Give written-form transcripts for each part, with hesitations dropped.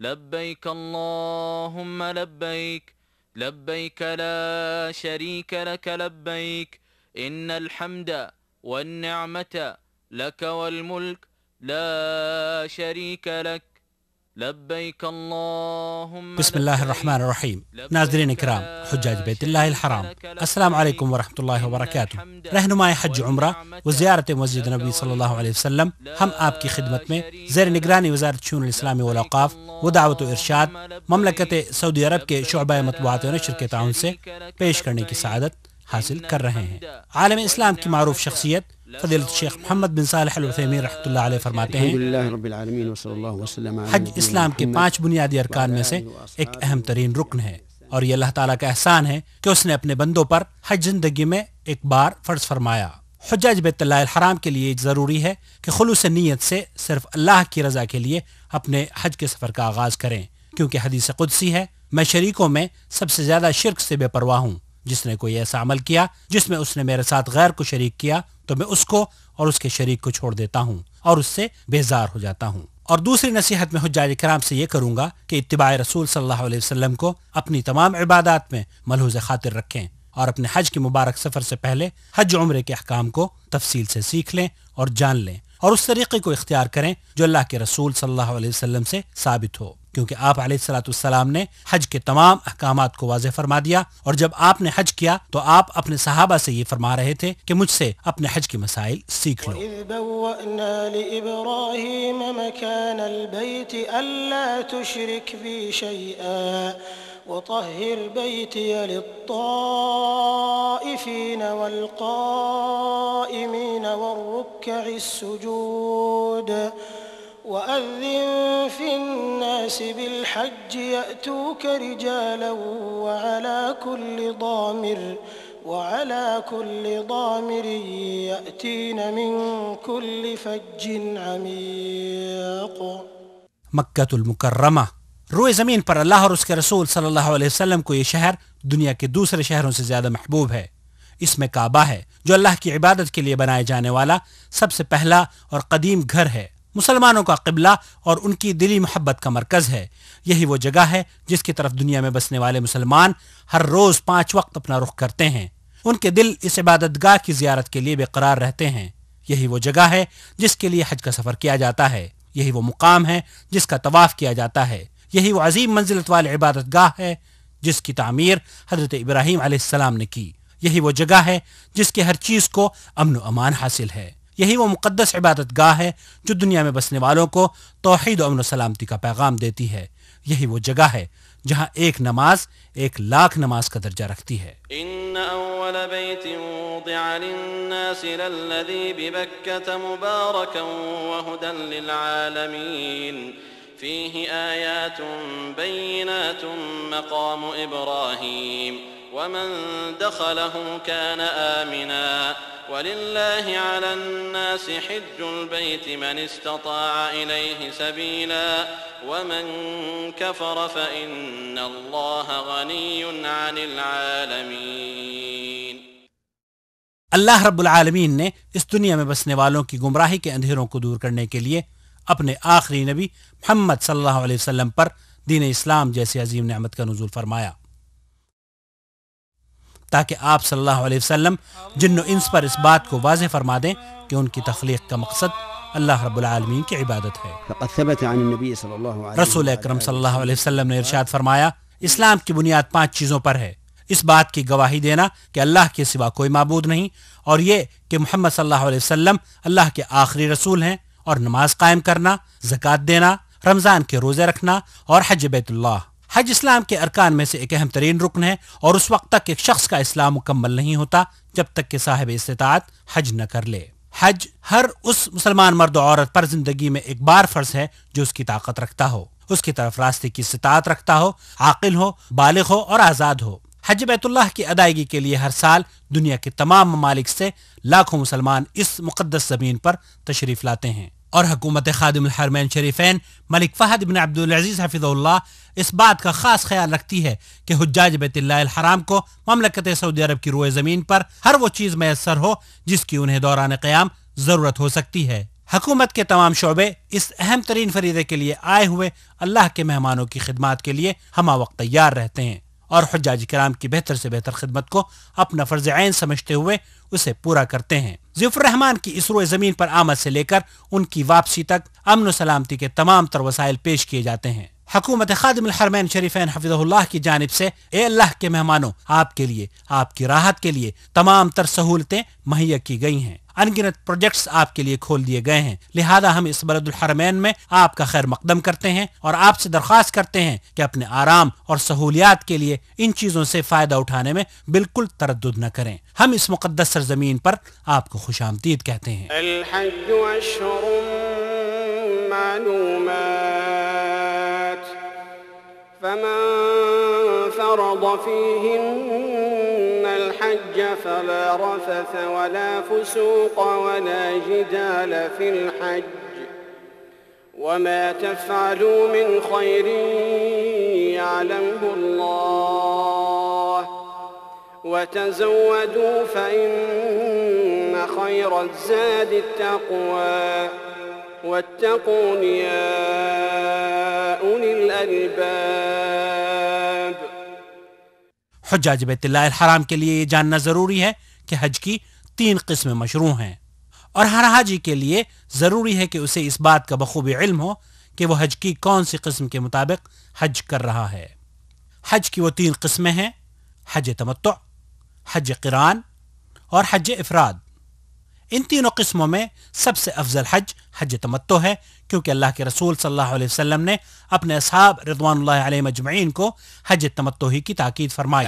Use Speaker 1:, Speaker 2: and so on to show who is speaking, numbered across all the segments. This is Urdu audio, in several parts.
Speaker 1: لبيك اللهم لبيك لبيك لا شريك لك لبيك إن الحمد والنعمة لك والملك لا شريك لك لبيك اللهم
Speaker 2: بسم اللہ الرحمن الرحیم. ناظرین اکرام، حجاج بیت اللہ الحرام، السلام علیکم ورحمۃ اللہ وبرکاتہ. رہنمائے حج عمرہ و زیارت مسجد نبی صلی اللہ علیہ وسلم، ہم آپ کی خدمت میں زیر نگرانی وزارت شؤون الاسلامی والاوقاف و دعوت و ارشاد مملکت سعودی عرب کے شعبہ مطبوعات و نشر کے تعاون سے پیش کرنے کی سعادت حاصل کر رہے ہیں. عالم اسلام کی معروف شخصیت فضیلت شیخ محمد بن صالح العثیمین رحمۃ اللہ علیہ فرماتے ہیں، حج اسلام کے 5 بنیادی ارکان میں سے ایک اہم ترین رکن ہے، اور یہ اللہ تعالیٰ کا احسان ہے کہ اس نے اپنے بندوں پر حج زندگی میں ایک بار فرض فرمایا. حجاج بیت اللہ الحرام کے لیے ضروری ہے کہ خلوص نیت سے صرف اللہ کی رضا کے لیے اپنے حج کے سفر کا آغاز کریں، کیونکہ حدیث قدسی ہے، میں شریکوں میں سب سے زیادہ شرک سے بے پرواہ ہوں. جس نے کوئی ایسا عمل کیا جس میں اس نے میرے ساتھ غیر کو شریک کیا تو میں اس کو اور اس کے شریک کو چھوڑ دیتا ہوں اور اس سے بیزار ہو جاتا ہوں. اور دوسری نصیحت میں حجاج کرام سے یہ کروں گا کہ اتباع رسول صلی اللہ علیہ وسلم کو اپنی تمام عبادات میں ملحوظ خاطر رکھیں، اور اپنے حج کے مبارک سفر سے پہلے حج عمرے کے احکام کو تفصیل سے سیکھ لیں اور جان لیں، اور اس طریقے کو اختیار کریں جو اللہ کے رسول صلی اللہ علیہ وسلم سے ثابت ہو، کیونکہ آپ علیہ الصلوۃ والسلام نے حج کے تمام احکامات کو واضح فرما دیا، اور جب آپ نے حج کیا تو آپ اپنے صحابہ سے یہ فرما رہے تھے کہ مجھ سے اپنے حج کے مسائل سیکھ لو.
Speaker 3: وَإِذْ بَوَّأْنَا لِإِبْرَاهِيمَ مَكَانَ الْبَيْتِ أَلَّا تُشْرِكْ بِي شَيْئًا وَطَهِّرْ بَيْتِيَ لِلطَّائِفِينَ وَالْقَائِمِينَ وَالرُّكَّعِ السُّجُودِ وَأَذِّن فِي النَّاسِ بِالْحَجِّ يَأْتُوكَ رِجَالًا وَعَلَى كُلِّ ضَامِرٍ يَأْتِينَ مِنْ كُلِّ فَجٍّ عَمِيقٍ.
Speaker 2: مکہ المکرمہ. روئے زمین پر اللہ اور اس کے رسول صلی اللہ علیہ وسلم کو یہ شہر دنیا کے دوسرے شہروں سے زیادہ محبوب ہے. اس میں کعبہ ہے جو اللہ کی عبادت کے لیے بنائے جانے والا سب سے پہلا اور قدیم گھر ہے، مسلمانوں کا قبلہ اور ان کی دلی محبت کا مرکز ہے. یہی وہ جگہ ہے جس کی طرف دنیا میں بسنے والے مسلمان ہر روز 5 وقت اپنا رخ کرتے ہیں. ان کے دل اس عبادت گاہ کی زیارت کے لیے بے قرار رہتے ہیں. یہی وہ جگہ ہے جس کے لیے حج کا سفر کیا جاتا ہے. یہی وہ مقام ہے جس کا طواف کیا جاتا ہے. یہی وہ عظیم منزلت والی عبادت گاہ ہے جس کی تعمیر حضرت ابراہیم علیہ السلام نے کی. یہی وہ جگہ ہے جس کے ہر چیز کو امن و امان حاصل ہے. یہی وہ مقدس عبادت گاہ ہے جو دنیا میں بسنے والوں کو توحید و امن و سلامتی کا پیغام دیتی ہے. یہی وہ جگہ ہے جہاں ایک نماز 1,00,000 نماز کا درجہ رکھتی ہے.
Speaker 4: ان اول بیت وضع للناس للذی ببکۃ مبارکا وهدى للعالمین فيه آیات بینات مقام ابراہیم ومن دخله كان آمنا ولله على الناس حج البيت من استطاع إليه سبيلا ومن كفر فإن الله غني عن العالمين.
Speaker 2: اللہ رب العالمین نے اس دنیا میں بسنے والوں کی گمراہی کے اندھیروں کو دور کرنے کے لیے اپنے آخری نبی محمد صلی اللہ علیہ وسلم پر دین اسلام جیسی عظیم نعمت کا نزول فرمایا، تاکہ آپ صلی اللہ علیہ وسلم جن و انس پر اس بات کو واضح فرما دیں کہ ان کی تخلیق کا مقصد اللہ رب العالمین کی عبادت ہے.
Speaker 5: فقد ثبت عن النبي صلی اللہ علیہ
Speaker 2: رسول اکرم صلی اللہ علیہ وسلم نے ارشاد فرمایا، اسلام کی بنیاد 5 چیزوں پر ہے. اس بات کی گواہی دینا کہ اللہ کے سوا کوئی معبود نہیں، اور یہ کہ محمد صلی اللہ علیہ وسلم اللہ کے آخری رسول ہیں، اور نماز قائم کرنا، زکوٰۃ دینا، رمضان کے روزے رکھنا، اور حج بیت اللہ. حج اسلام کے ارکان میں سے ایک اہم ترین رکن ہے، اور اس وقت تک ایک شخص کا اسلام مکمل نہیں ہوتا جب تک کہ صاحب استطاعت حج نہ کر لے. حج ہر اس مسلمان مرد و عورت پر زندگی میں ایک بار فرض ہے جو اس کی طاقت رکھتا ہو، اس کی طرف راستے کی استطاعت رکھتا ہو، عاقل ہو، بالغ ہو اور آزاد ہو. حج بیت اللہ کی ادائیگی کے لیے ہر سال دنیا کے تمام ممالک سے لاکھوں مسلمان اس مقدس زمین پر تشریف لاتے ہیں، اور حکومت خادم الحرمین شریفین ملک فہد بن عبدالعزیز حفظہ اللہ اس بات کا خاص خیال رکھتی ہے کہ حجاج بیت اللہ الحرام کو مملکت سعودی عرب کی روئے زمین پر ہر وہ چیز میسر ہو جس کی انہیں دوران قیام ضرورت ہو سکتی ہے. حکومت کے تمام شعبے اس اہم ترین فریضے کے لیے آئے ہوئے اللہ کے مہمانوں کی خدمات کے لیے ہمہ وقت تیار رہتے ہیں اور حجاج کرام کی بہتر سے بہتر خدمت کو اپنا فرض عین سمجھتے ہوئے اسے پورا کرتے ہیں۔ ضیاف الرحمان کی اس روئے زمین پر آمد سے لے کر ان کی واپسی تک امن و سلامتی کے تمام تر وسائل پیش کیے جاتے ہیں۔ حکومت خادم الحرمین شریفین حفظہ اللہ کی جانب سے اے اللہ کے مہمانوں، آپ کے لیے، آپ کی راحت کے لیے تمام تر سہولتیں مہیا کی گئی ہیں، ان گنت پروجیکٹس آپ کے لیے کھول دیے گئے ہیں، لہذا ہم اس بلد الحرمین میں آپ کا خیر مقدم کرتے ہیں اور آپ سے درخواست کرتے ہیں کہ اپنے آرام اور سہولیات کے لیے ان چیزوں سے فائدہ اٹھانے میں بالکل تردد نہ کریں۔ ہم اس مقدس سرزمین پر آپ کو خوش آمدید کہتے ہیں۔
Speaker 6: الحج اشہر معلومات فمن فرض فيهن الحج فلا رفث ولا فسوق ولا جدال في الحج وما تفعلوا من خير يعلمه الله وتزودوا فإن خير الزاد التقوى واتقون يا أولي الألباب۔
Speaker 2: حجاج بیت اللہ الحرام کے لیے یہ جاننا ضروری ہے کہ حج کی 3 قسمیں مشروع ہیں، اور ہر حاجی کے لیے ضروری ہے کہ اسے اس بات کا بخوبی علم ہو کہ وہ حج کی کون سی قسم کے مطابق حج کر رہا ہے۔ حج کی وہ 3 قسمیں ہیں: حج تمتع، حج قران اور حج افراد۔ ان تینوں قسموں میں سب سے افضل حج حج تمتع ہے، کیونکہ اللہ کے رسول صلی اللہ علیہ وسلم نے اپنے اصحاب رضوان اللہ علیہ مجمعین کو حج تمتع ہی کی تاکید فرمائی۔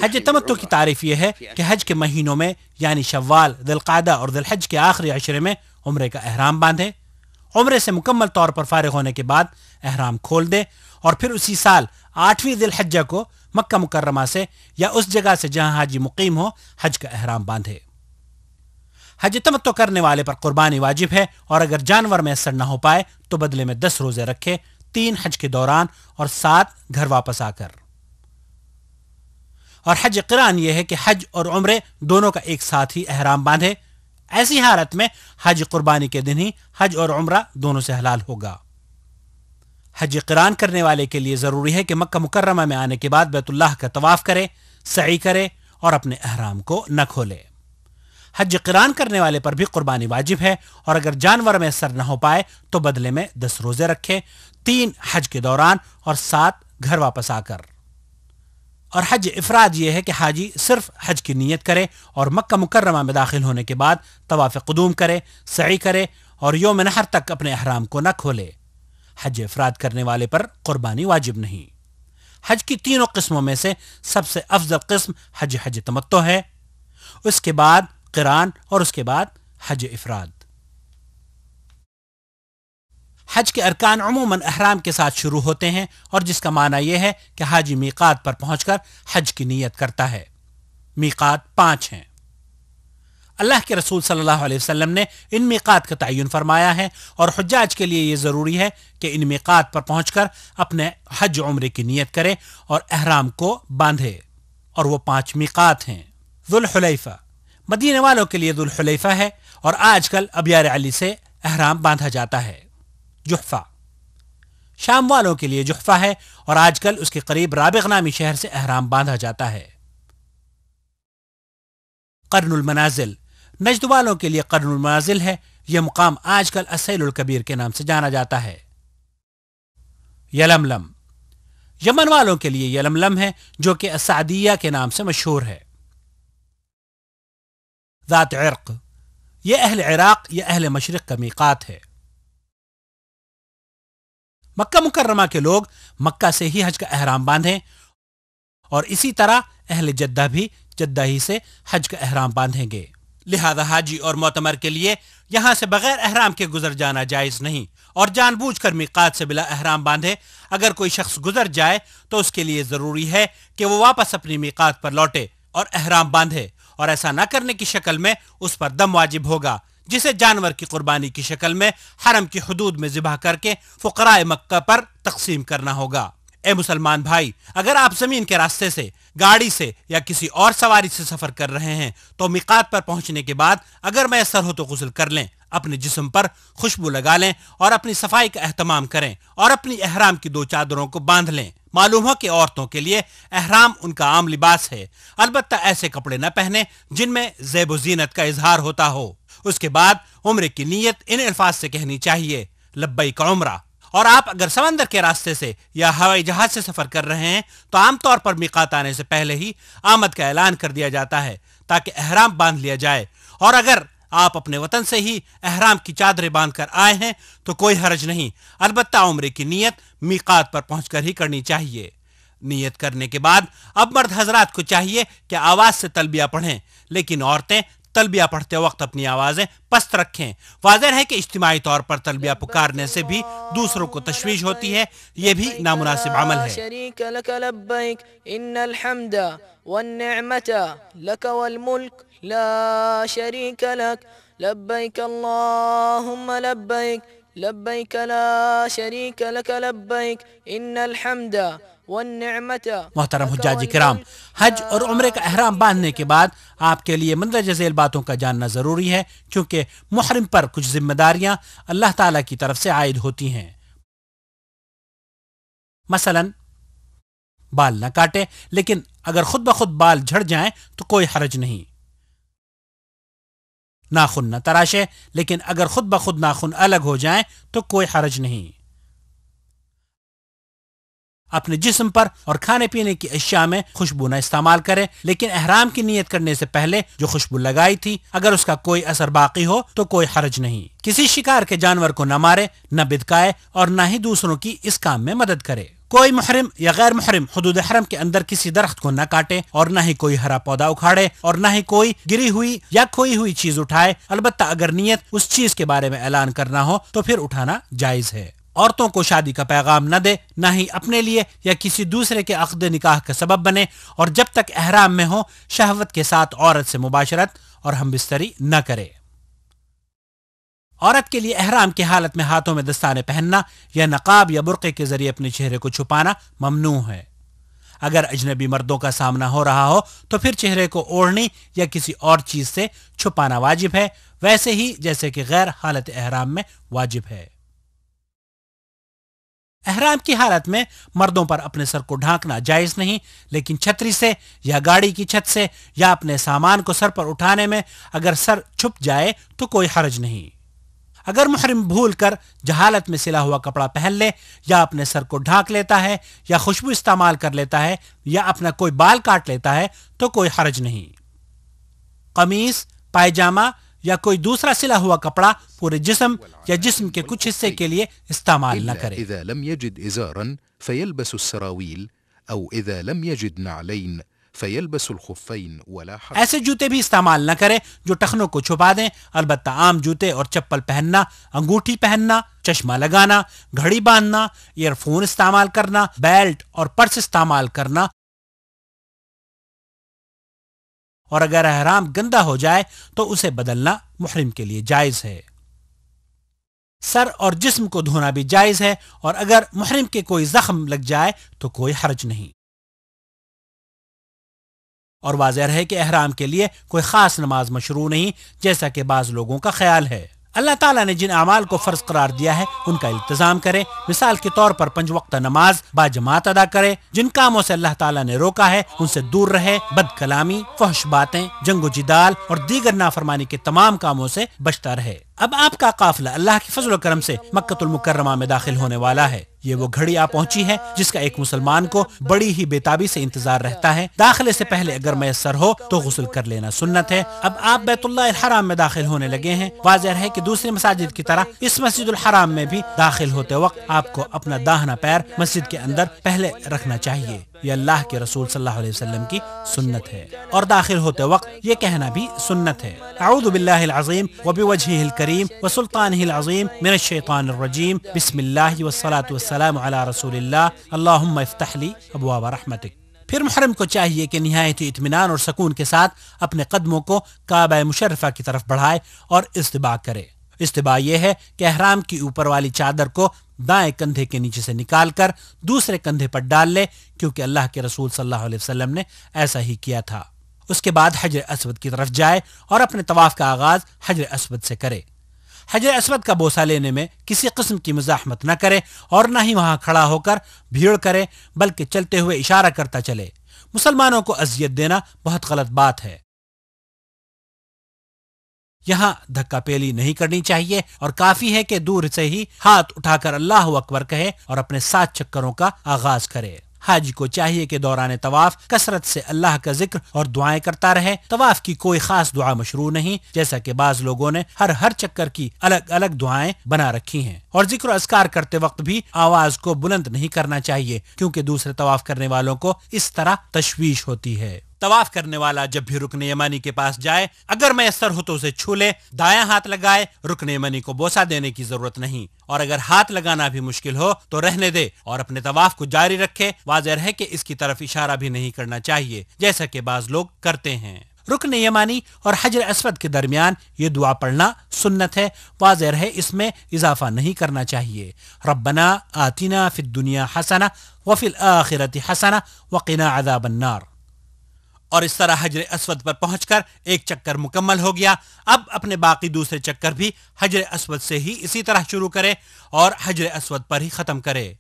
Speaker 2: حج تمتع کی تعریف یہ ہے کہ حج کے مہینوں میں یعنی شوال، ذی القعدہ اور ذی الحج کے آخری عشرے میں عمرے کا احرام باندھے، عمرے سے مکمل طور پر فارغ ہونے کے بعد احرام کھول دے اور پھر اسی سال 8ویں ذی الحجہ کو مکہ مکرمہ سے یا اس جگہ سے جہاں حاجی مقیم ہو حج کا احرام باندھے۔ حج تمتع کرنے والے پر قربانی واجب ہے، اور اگر جانور میسر نہ ہو پائے تو بدلے میں 10 روزے رکھے، 3 حج کے دوران اور 7 گھر واپس آ کر۔ اور حج قران یہ ہے کہ حج اور عمرے دونوں کا ایک ساتھ ہی احرام باندھے، ایسی حالت میں حج قربانی کے دن ہی حج اور عمرہ دونوں سے حلال ہوگا۔ حج قران کرنے والے کے لیے ضروری ہے کہ مکہ مکرمہ میں آنے کے بعد بیت اللہ کا طواف کرے، سعی کرے اور اپنے احرام کو نہ کھولے۔ حج قران کرنے والے پر بھی قربانی واجب ہے، اور اگر جانور میں سر نہ ہو پائے تو بدلے میں 10 روزے رکھے، 3 حج کے دوران اور 7 گھر واپس آ کر۔ اور حج افراد یہ ہے کہ حاجی صرف حج کی نیت کرے اور مکہ مکرمہ میں داخل ہونے کے بعد طواف قدوم کرے، سعی کرے اور یوم نحر تک اپنے احرام کو نہ کھولے۔ حج افراد کرنے والے پر قربانی واجب نہیں۔ حج کی تینوں قسموں میں سے سب سے افضل قسم حج تمتع ہے، اس کے بعد قران اور اس کے بعد حج افراد۔ حج کے ارکان عموماً احرام کے ساتھ شروع ہوتے ہیں، اور جس کا معنی یہ ہے کہ حاجی میقات پر پہنچ کر حج کی نیت کرتا ہے۔ میقات 5 ہیں۔ اللہ کے رسول صلی اللہ علیہ وسلم نے ان میقات کا تعین فرمایا ہے، اور حجاج کے لیے یہ ضروری ہے کہ ان میقات پر پہنچ کر اپنے حج عمرے کی نیت کرے اور احرام کو باندھے، اور وہ 5 میقات ہیں۔ ذوالحلیفہ مدینے والوں کے لیے ذوالحلیفہ ہے، اور آج کل ابیار علی سے احرام باندھا جاتا ہے۔ جحفہ شام والوں کے لیے جحفہ ہے، اور آج کل اس کے قریب رابغ نامی شہر سے احرام باندھا جاتا ہے۔ قرن المنازل نجد والوں کے لیے قرن المنازل ہے، یہ مقام آج کل السیل الکبیر کے نام سے جانا جاتا ہے۔ یلملم یمن والوں کے لیے یلملم ہے، جو کہ السعدیہ کے نام سے مشہور ہے۔ ذات عرق یہ اہل عراق یا اہل مشرق کا میقات ہے۔ مکہ مکرمہ کے لوگ مکہ سے ہی حج کا احرام باندھیں، اور اسی طرح اہل جدہ بھی جدہ ہی سے حج کا احرام باندھیں گے، لہذا حاجی اور معتمر کے لیے یہاں سے بغیر احرام کے گزر جانا جائز نہیں، اور جان بوجھ کر میقات سے بلا احرام باندھے۔ اگر کوئی شخص گزر جائے تو اس کے لیے ضروری ہے کہ وہ واپس اپنی میقات پر لوٹے اور احرام باندھے، اور ایسا نہ کرنے کی شکل میں اس پر دم واجب ہوگا، جسے جانور کی قربانی کی شکل میں حرم کی حدود میں ذبح کر کے فقراء مکہ پر تقسیم کرنا ہوگا۔ اے مسلمان بھائی، اگر آپ زمین کے راستے سے، گاڑی سے یا کسی اور سواری سے سفر کر رہے ہیں تو میقات پر پہنچنے کے بعد اگر میسر ہو تو غسل کر لیں، اپنے جسم پر خوشبو لگا لیں اور اپنی صفائی کا اہتمام کریں اور اپنی احرام کی 2 چادروں کو باندھ لیں۔ معلوم ہو کہ عورتوں کے لیے احرام ان کا عام لباس ہے، البتہ ایسے کپڑے نہ پہنیں جن میں زیب و زینت کا اظہار ہوتا ہو۔ اس کے بعد عمرے کی نیت ان الفاظ سے کہنی چاہیے: لبیک عمرہ۔ اور آپ اگر سمندر کے راستے سے یا ہوائی جہاز سے سفر کر رہے ہیں تو عام طور پر میقات آنے سے پہلے ہی آمد کا اعلان کر دیا جاتا ہے تاکہ احرام باندھ لیا جائے، اور اگر آپ اپنے وطن سے ہی احرام کی چادریں باندھ کر آئے ہیں تو کوئی حرج نہیں، البتہ عمرے کی نیت میقات پر پہنچ کر ہی کرنی چاہیے۔ نیت کرنے کے بعد اب مرد حضرات کو چاہیے کہ آواز سے تلبیہ پڑھیں، لیکن عورتیں تلبیہ پڑھتے وقت اپنی آوازیں پست رکھیں۔ واضح ہے کہ اجتماعی طور پر تلبیہ پکارنے سے بھی دوسروں کو تشویش ہوتی ہے، یہ بھی نامناسب عمل ہے۔
Speaker 7: شریک لک لبیک ان الحمد والنعمت لک والملک لا شریک لک لبیک اللہم لبیک لبیک لا شریک لک لبیک ان الحمد والنعمت۔
Speaker 2: محترم حجاج کرام، حج اور عمرے کا احرام باندھنے کے بعد آپ کے لیے مندرجہ ذیل باتوں کا جاننا ضروری ہے، کیونکہ محرم پر کچھ ذمہ داریاں اللہ تعالیٰ کی طرف سے عائد ہوتی ہیں۔ مثلا بال نہ کاٹے، لیکن اگر خود بخود بال جھڑ جائیں تو کوئی حرج نہیں۔ ناخن نہ تراشے، لیکن اگر خود بخود ناخن الگ ہو جائیں تو کوئی حرج نہیں۔ اپنے جسم پر اور کھانے پینے کی اشیاء میں خوشبو نہ استعمال کرے، لیکن احرام کی نیت کرنے سے پہلے جو خوشبو لگائی تھی اگر اس کا کوئی اثر باقی ہو تو کوئی حرج نہیں۔ کسی شکار کے جانور کو نہ مارے، نہ بدکائے اور نہ ہی دوسروں کی اس کام میں مدد کرے۔ کوئی محرم یا غیر محرم حدود حرم کے اندر کسی درخت کو نہ کاٹے اور نہ ہی کوئی ہرا پودا اکھاڑے اور نہ ہی کوئی گری ہوئی یا کھوئی ہوئی چیز اٹھائے، البتہ اگر نیت اس چیز کے بارے میں اعلان کرنا ہو تو پھر اٹھانا جائز ہے۔ عورتوں کو شادی کا پیغام نہ دے، نہ ہی اپنے لیے یا کسی دوسرے کے عقد نکاح کا سبب بنے، اور جب تک احرام میں ہو شہوت کے ساتھ عورت سے مباشرت اور ہم بستری نہ کرے۔ عورت کے لیے احرام کی حالت میں ہاتھوں میں دستانے پہننا یا نقاب یا برقعے کے ذریعے اپنے چہرے کو چھپانا ممنوع ہے۔ اگر اجنبی مردوں کا سامنا ہو رہا ہو تو پھر چہرے کو اوڑھنی یا کسی اور چیز سے چھپانا واجب ہے، ویسے ہی جیسے کہ غیر حالت احرام میں واجب ہے۔ احرام کی حالت میں مردوں پر اپنے سر کو ڈھانکنا جائز نہیں، لیکن چھتری سے یا گاڑی کی چھت سے یا اپنے سامان کو سر پر اٹھانے میں اگر سر چھپ جائے تو کوئی حرج نہیں۔ اگر محرم بھول کر جہالت میں سلا ہوا کپڑا پہن لے یا اپنے سر کو ڈھانک لیتا ہے یا خوشبو استعمال کر لیتا ہے یا اپنا کوئی بال کاٹ لیتا ہے تو کوئی حرج نہیں۔ قمیص، پائجامہ یا کوئی دوسرا سلا ہوا کپڑا پورے جسم یا جسم کے کچھ حصے کے لیے استعمال نہ کرے۔
Speaker 8: إذا لم يجد إزارا فيلبس السراويل أو إذا لم يجد نعلين فيلبس الخفين ولا حرج۔
Speaker 2: ایسے جوتے بھی استعمال نہ کرے جو ٹخنوں کو چھپا دیں، البتہ عام جوتے اور چپل پہننا، انگوٹھی پہننا، چشمہ لگانا، گھڑی باندھنا، ایئر فون استعمال کرنا، بیلٹ اور پرس استعمال کرنا، اور اگر احرام گندا ہو جائے تو اسے بدلنا محرم کے لیے جائز ہے۔ سر اور جسم کو دھونا بھی جائز ہے، اور اگر محرم کے کوئی زخم لگ جائے تو کوئی حرج نہیں۔ اور واضح ہے کہ احرام کے لیے کوئی خاص نماز مشروع نہیں، جیسا کہ بعض لوگوں کا خیال ہے۔ اللہ تعالیٰ نے جن اعمال کو فرض قرار دیا ہے ان کا التزام کرے، مثال کے طور پر 5 وقتہ نماز با جماعت ادا کرے، جن کاموں سے اللہ تعالیٰ نے روکا ہے ان سے دور رہے، بد کلامی، فحش باتیں، جنگ و جدال اور دیگر نافرمانی کے تمام کاموں سے بچتا رہے۔ اب آپ کا قافلہ اللہ کے فضل و کرم سے مکہ المکرمہ میں داخل ہونے والا ہے۔ یہ وہ گھڑی آ پہنچی ہے جس کا ایک مسلمان کو بڑی ہی بے تابی سے انتظار رہتا ہے۔ داخلے سے پہلے اگر میسر ہو تو غسل کر لینا سنت ہے۔ اب آپ بیت اللہ الحرام میں داخل ہونے لگے ہیں۔ واضح ہے کہ دوسری مساجد کی طرح اس مسجد الحرام میں بھی داخل ہوتے وقت آپ کو اپنا داہنا پیر مسجد کے اندر پہلے رکھنا چاہیے، یہ اللہ کے رسول صلی اللہ علیہ وسلم کی سنت ہے، اور داخل ہوتے وقت یہ کہنا بھی سنت ہے: اعوذ باللہ العظیم وبوجہہ الکریم وسلطانہ العظیم من الشیطان الرجیم، بسم اللہ والصلاة والسلام علی رسول اللہ، اللہم افتح لی ابواب رحمتک۔ پھر محرم کو چاہیے کہ نہایت اطمینان اور سکون کے ساتھ اپنے قدموں کو کعبہ مشرفہ کی طرف بڑھائے اور استباع کرے۔ استباع یہ ہے کہ احرام کی اوپر والی چادر کو دائیں کندھے کے نیچے سے نکال کر دوسرے کندھے پر ڈال لے، کیونکہ اللہ کے رسول صلی اللہ علیہ وسلم نے ایسا ہی کیا تھا۔ اس کے بعد حجر اسود کی طرف جائے اور اپنے طواف کا آغاز حجر اسود سے کرے۔ حجر اسود کا بوسہ لینے میں کسی قسم کی مزاحمت نہ کرے اور نہ ہی وہاں کھڑا ہو کر بھیڑ کرے، بلکہ چلتے ہوئے اشارہ کرتا چلے۔ مسلمانوں کو اذیت دینا بہت غلط بات ہے۔ یہاں دھکا پیلی نہیں کرنی چاہیے اور کافی ہے کہ دور سے ہی ہاتھ اٹھا کر اللہ اکبر کہے اور اپنے 7 چکروں کا آغاز کرے۔ حاجی کو چاہیے کہ دوران طواف کثرت سے اللہ کا ذکر اور دعائیں کرتا رہے۔ طواف کی کوئی خاص دعا مشروع نہیں، جیسا کہ بعض لوگوں نے ہر چکر کی الگ الگ دعائیں بنا رکھی ہیں، اور ذکر و اذکار کرتے وقت بھی آواز کو بلند نہیں کرنا چاہیے، کیونکہ دوسرے طواف کرنے والوں کو اس طرح تشویش ہوتی ہے۔ طواف کرنے والا جب بھی رکن یمانی کے پاس جائے، اگر میسر ہو تو اسے چھو لے، دایاں ہاتھ لگائے، رکن یمانی کو بوسہ دینے کی ضرورت نہیں، اور اگر ہاتھ لگانا بھی مشکل ہو تو رہنے دے اور اپنے طواف کو جاری رکھے۔ واضح ہے کہ اس کی طرف اشارہ بھی نہیں کرنا چاہیے، جیسا کہ بعض لوگ کرتے ہیں۔ رکن یمانی اور حجر اسود کے درمیان یہ دعا پڑھنا سنت ہے، واضح ہے اس میں اضافہ نہیں کرنا چاہیے۔ ربنا آتنا فی الدنیا حسنہ وفی الآخرۃ حسنہ وقنا عذاب النار۔ اور اس طرح حجر اسود پر پہنچ کر ایک چکر مکمل ہو گیا۔ اب اپنے باقی دوسرے چکر بھی حجر اسود سے ہی اسی طرح شروع کرے اور حجر اسود پر ہی ختم کرے۔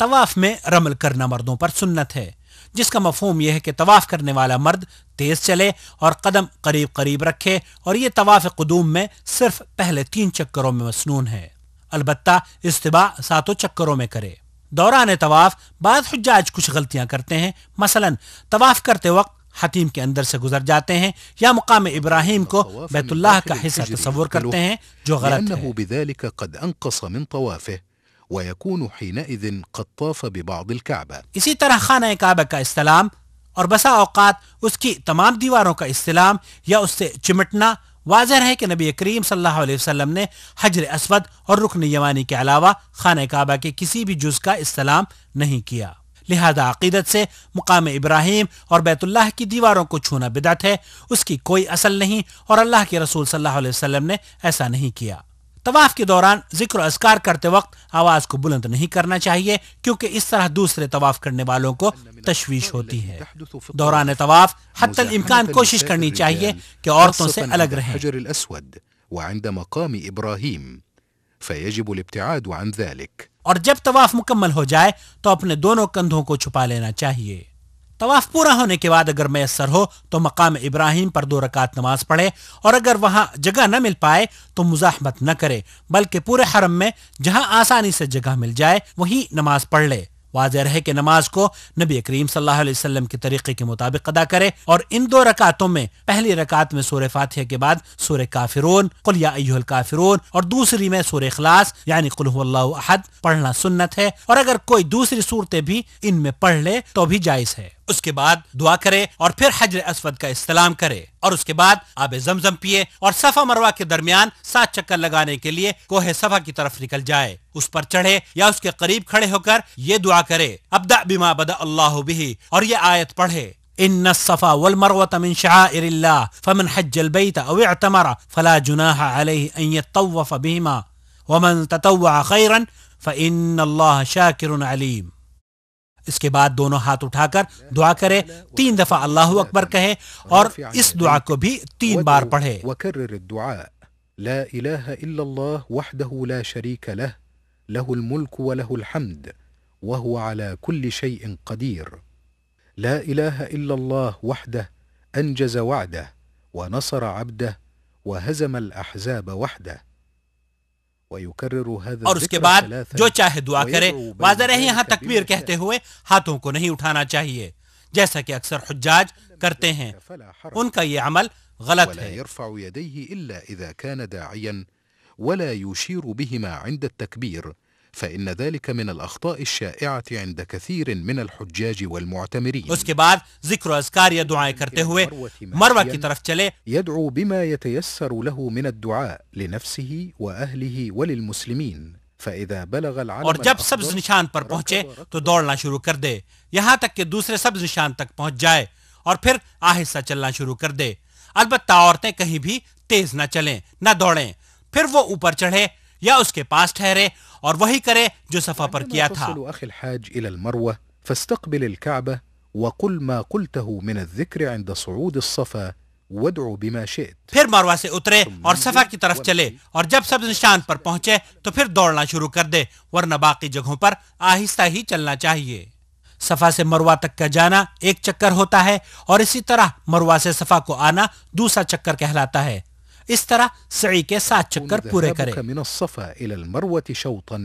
Speaker 2: طواف میں رمل کرنا مردوں پر سنت ہے، جس کا مفہوم یہ ہے کہ طواف کرنے والا مرد تیز چلے اور قدم قریب قریب رکھے، اور یہ طواف قدوم میں صرف پہلے 3 چکروں میں مسنون ہے، البتہ استباع 7 چکروں میں کرے۔ دوران طواف بعض حجاج کچھ غلطیاں کرتے ہیں، مثلا طواف کرتے وقت حتیم کے اندر سے گزر جاتے ہیں یا مقام ابراہیم کو بیت اللہ کا حصہ تصور کرتے ہیں، جو غلط ہے۔
Speaker 8: بذلك قد انقص من طوافه ويكون حينئذ قد طاف ببعض الكعبة۔
Speaker 2: اسی طرح خانہ کعبہ کا استلام اور بسا اوقات اس کی تمام دیواروں کا استلام یا اس سے چمٹنا، واضح ہے کہ نبی کریم صلی اللہ علیہ وسلم نے حجر اسود اور رکن یمانی کے علاوہ خانہ کعبہ کے کسی بھی جز کا استلام نہیں کیا، لہذا عقیدت سے مقام ابراہیم اور بیت اللہ کی دیواروں کو چھونا بدعت ہے، اس کی کوئی اصل نہیں، اور اللہ کے رسول صلی اللہ علیہ وسلم نے ایسا نہیں کیا۔ طواف کے دوران ذکر و اذکار کرتے وقت آواز کو بلند نہیں کرنا چاہیے، کیونکہ اس طرح دوسرے طواف کرنے والوں کو تشویش ہوتی ہے۔ دوران طواف حتی الامکان کوشش کرنی چاہیے کہ عورتوں سے الگ رہیں۔
Speaker 8: الحجر الأسود وعند مقام إبراهيم فيجب الابتعاد عن ذلك۔
Speaker 2: اور جب طواف مکمل ہو جائے تو اپنے دونوں کندھوں کو چھپا لینا چاہیے۔ طواف پورا ہونے کے بعد اگر میسر ہو تو مقام ابراہیم پر 2 رکعت نماز پڑھے، اور اگر وہاں جگہ نہ مل پائے تو مزاحمت نہ کرے، بلکہ پورے حرم میں جہاں آسانی سے جگہ مل جائے وہیں نماز پڑھ لے۔ واضح رہے کہ نماز کو نبی کریم صلی اللہ علیہ وسلم کے طریقے کے مطابق ادا کرے، اور ان 2 رکعتوں میں پہلی رکعت میں سورہ فاتحہ کے بعد سورہ کافرون قل یا ایھا الکافرون اور دوسری میں سورہ اخلاص یعنی قل ھو اللہ احد پڑھنا سنت ہے، اور اگر کوئی دوسری صورتیں بھی ان میں پڑھ لے تو بھی جائز ہے۔ اس کے بعد دعا کرے اور پھر حجر اسود کا استلام کرے، اور اس کے بعد آب زمزم پیے اور صفا مروہ کے درمیان 7 چکر لگانے کے لیے کوہ صفا کی طرف نکل جائے، اس پر چڑھے یا اس کے قریب کھڑے ہو کر یہ دعا کرے ابدأ بما بدأ اللہ بہ، اور یہ آیت پڑھے ان الصفا والمروة من شعائر اللہ فمن حج البیت او اعتمر فلا جناح علیہ ان یطوف بہما ومن تطوع خیرا فإن اللہ شاکر علیم۔ اس کے بعد دونوں ہاتھ اٹھا کر دعا کرے، 3 دفعہ اللہ اکبر کہے اور اس دعا کو بھی 3 بار پڑھے۔
Speaker 8: وكرر الدعاء لا إله إلا الله وحده لا شريك له له الملك وله الحمد وهو على كل شيء قدير لا إله إلا الله وحده أنجز وعده ونصر عبده وهزم الأحزاب وحده۔
Speaker 2: اور اس کے بعد جو چاہے دعا کرے، واضح رہے یہاں تکبیر کہتے ہوئے ہاتھوں کو نہیں اٹھانا چاہیے، جیسا کہ اکثر حجاج کرتے ہیں، ان کا یہ عمل غلط ہے۔
Speaker 8: ولا يرفع يديه إلا إذا كان داعيا ولا يشير بهما عند التكبير فإن ذلك من الأخطاء الشائعة عند كثير من الحجاج والمعتمرين۔
Speaker 2: اس کے بعد ذکر و اذکار یا دعائیں کرتے ہوئے مروہ کی طرف چلے،
Speaker 8: يدعو بما يتيسر له من الدعاء لنفسه وأهله وللمسلمين فإذا بلغ العلم
Speaker 2: اور جب سبز نشان پر پہنچے تو دوڑنا شروع کر دے یہاں تک کہ دوسرے سبز نشان تک پہنچ جائے، اور پھر آہستہ چلنا شروع کر دے۔ البتہ عورتیں کہیں بھی تیز نہ چلیں نہ دوڑیں، پھر وہ اوپر چڑھے یا اس کے پاس ٹھہرے اور وہی کرے جو صفا پر کیا تھا۔
Speaker 8: تصل أخي الحاج إلى المروة فاستقبل الكعبة وقل ما قلته من الذكر عند صعود الصفا وادعو بما شئت۔
Speaker 2: پھر مروہ سے اترے اور صفا کی طرف چلے اور جب سبز نشان پر پہنچے تو پھر دوڑنا شروع کر دے، ورنہ باقی جگہوں پر آہستہ ہی چلنا چاہیے۔ صفا سے مروہ تک کا جانا ایک چکر ہوتا ہے اور اسی طرح مروہ سے صفا کو آنا دوسرا چکر کہلاتا ہے۔ اس طرح سعی کے 7 چکر پورے کرے۔
Speaker 8: ذهابك من الصفا إلى المروة شوطا